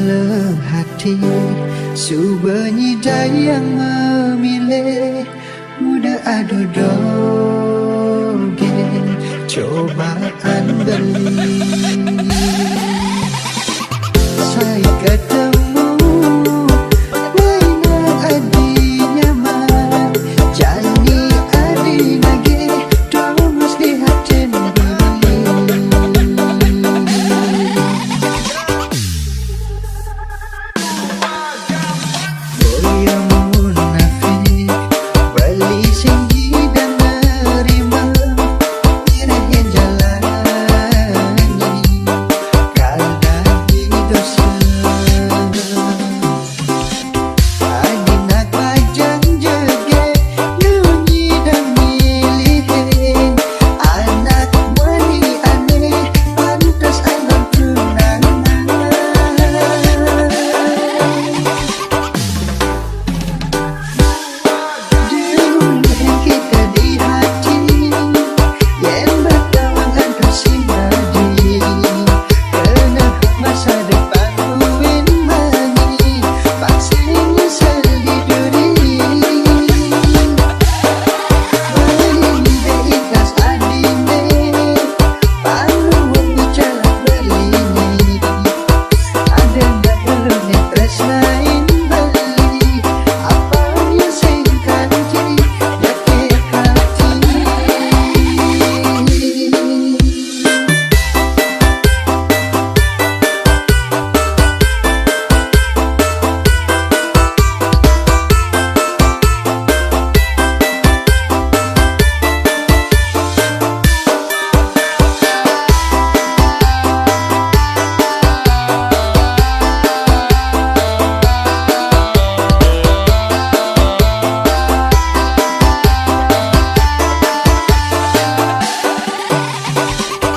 Kalau hati subernyi dayang memilih, mudah adu doge cobaan beli. Saya ketemu Laina adi nyaman, jani adi nage domus di hati beli. Boya munafik beli singgi dan nerima, mirahnya jalani kadang dosa. Anak pajang jege nunyi dan milihin, anak wani aneh pantas alam tunangan. Dulu yang kita di hati, yang bertawan antar sinadi, kena masa depan uin mani, paksanya seli duri. Balinde ikhlas adine, panuh bicara berini, ada nggak belum tresnain beli, apa yang singkat jaki hati.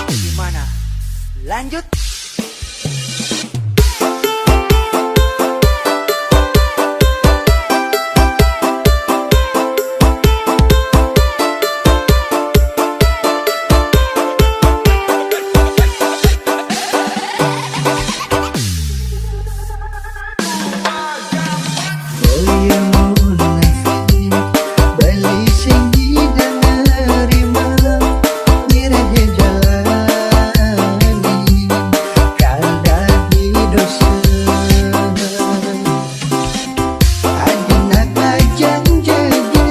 Gimana? Lanjut. Boya munafik beli singgi dan nerima, mirahnya jalani kadang dosa. Anak pajang jege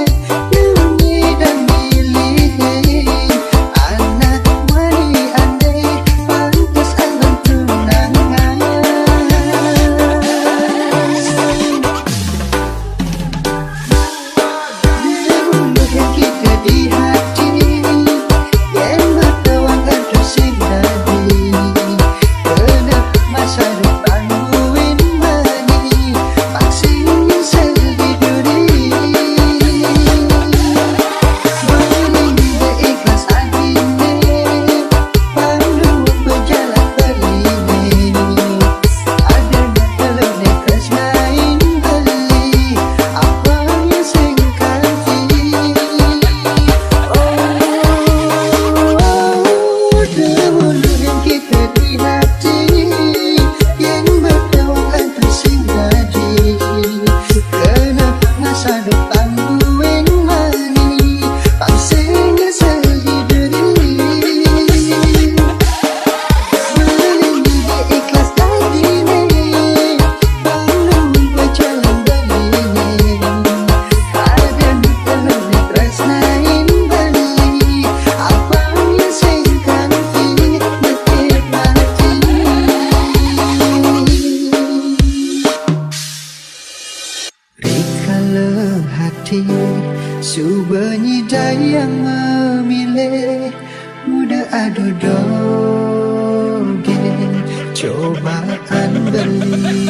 nunyi dan milihin, anak wani aneh pantas alam tunangan. Dulu yang kita di hati, yang bertawan antar sinadi, kena masa depan uin mani, paksanya seli duri. Balinde ikhlas adine, panuh berjalan berini, ada nggak belum tresnain beli, apa yang singkat dahulu yang kita di hati, yang bertawan antar singgadi, kena masa depan uin mani, paksanya seli duri. Balinde ikhlas adine, panuh berjalan berini, ada nggak belum tresnain beli, apa yang singkat detik mati. Kalau hati subernyi dayang memilih, mudah adu doge cobaan beli.